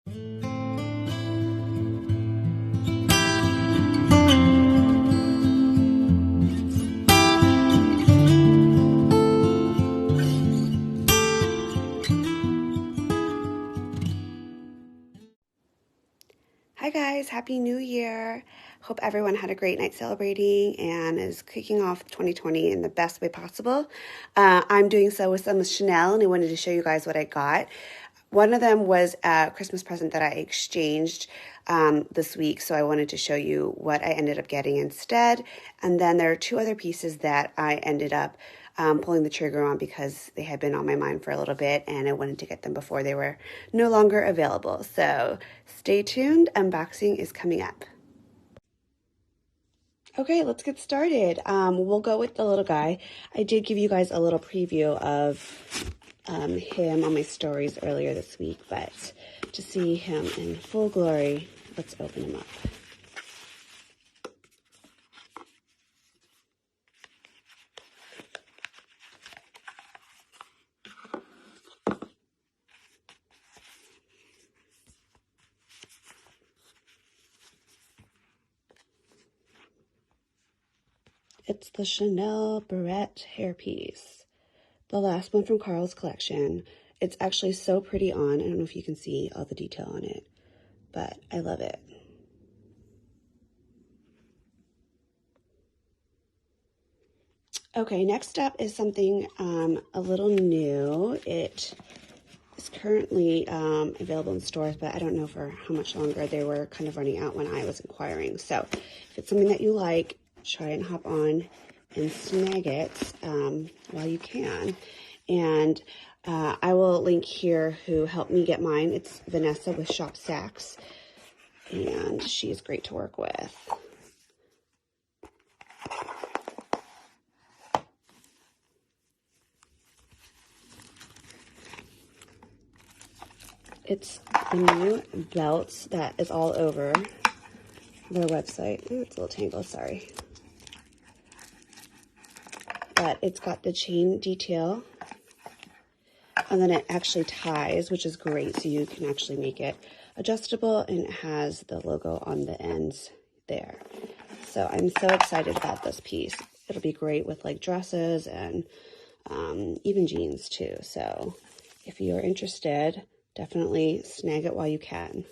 Hi guys, Happy New Year. Hope everyone had a great night celebrating and is kicking off 2020 in the best way possible. I'm doing so with some Chanel, and I wanted to show you guys what I got. One of them was a Christmas present that I exchanged this week, so I wanted to show you what I ended up getting instead. And then there are two other pieces that I ended up pulling the trigger on because they had been on my mind for a little bit and I wanted to get them before they were no longer available. So stay tuned, unboxing is coming up. Okay, let's get started. We'll go with the little guy. I did give you guys a little preview of him on my stories earlier this week, but to see him in full glory, let's open him up. It's the Chanel Barrette hairpiece, the last one from Carl's collection. It's actually so pretty on. I don't know if you can see all the detail on it, but I love it. Okay, next up is something a little new. It is currently available in stores, but I don't know for how much longer. They were kind of running out when I was inquiring. So if it's something that you like, try and hop on and snag it while you can. And I will link here who helped me get mine. It's Vanessa with Shop Saks, and she's great to work with. It's the new belts that is all over their website. Ooh, it's a little tangled, sorry. But it's got the chain detail, and then it actually ties, which is great, so you can actually make it adjustable, and it has the logo on the ends there. So I'm so excited about this piece. It'll be great with like dresses and even jeans too. So if you're interested, definitely snag it while you can.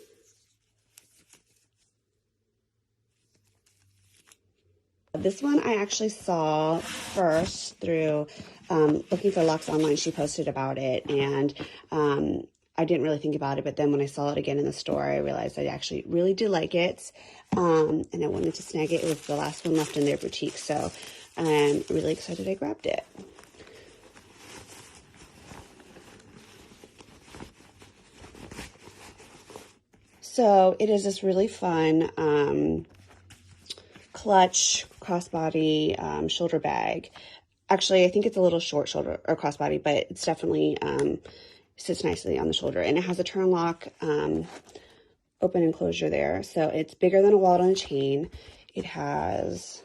This one I actually saw first through looking for Luxe online. She posted about it, and I didn't really think about it, but then when I saw it again in the store, I realized I actually really did like it, and I wanted to snag it. It was the last one left in their boutique, so I'm really excited I grabbed it. So it is this really fun clutch crossbody shoulder bag. Actually, I think it's a little short shoulder or crossbody, but it's definitely sits nicely on the shoulder, and it has a turn lock open and closure there. So it's bigger than a wallet on a chain. It has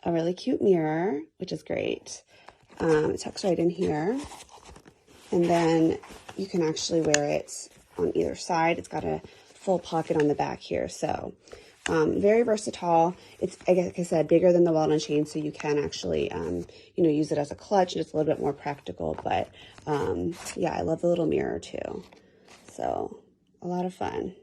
a really cute mirror, which is great. It tucks right in here, and then you can actually wear it on either side. It's got a full pocket on the back here, so very versatile. It's, like I said, bigger than the wallet and chain, so you can actually you know, use it as a clutch, and it's a little bit more practical. But yeah, I love the little mirror too, so a lot of fun.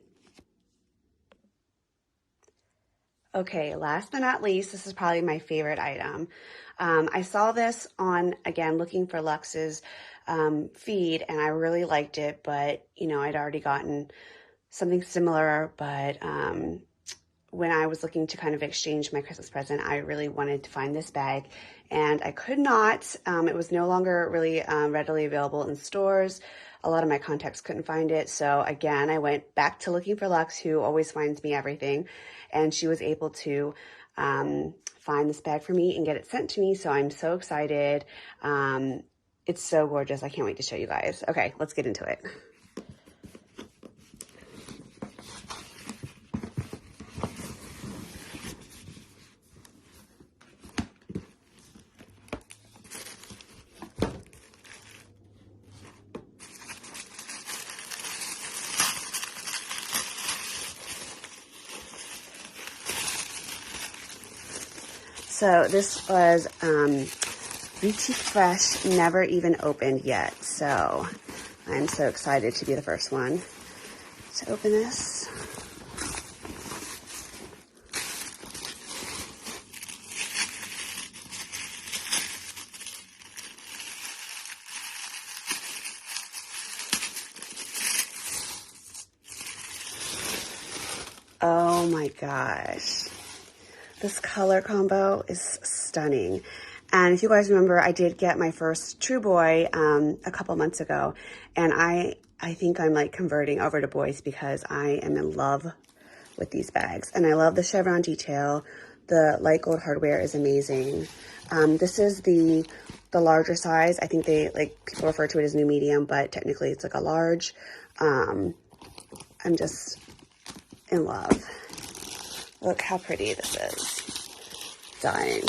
Okay, last but not least, this is probably my favorite item. I saw this on, again, looking for Luxe's feed, and I really liked it, but, you know, I'd already gotten something similar, but when I was looking to kind of exchange my Christmas present, I really wanted to find this bag, and I could not. It was no longer really readily available in stores. A lot of my contacts couldn't find it, so again, I went back to looking for Luxe, who always finds me everything, and she was able to find this bag for me and get it sent to me, so I'm so excited. It's so gorgeous. I can't wait to show you guys. Okay, let's get into it. So this was Boutique Fresh, never even opened yet. So I'm so excited to be the first one to open this. Oh my gosh. This color combo is stunning. And if you guys remember, I did get my first True Boy a couple months ago. And I think I'm like converting over to boys because I am in love with these bags. And I love the chevron detail. The light gold hardware is amazing. This is the larger size. I think people refer to it as new medium, but technically it's like a large. I'm just in love. Look how pretty this is. Dying.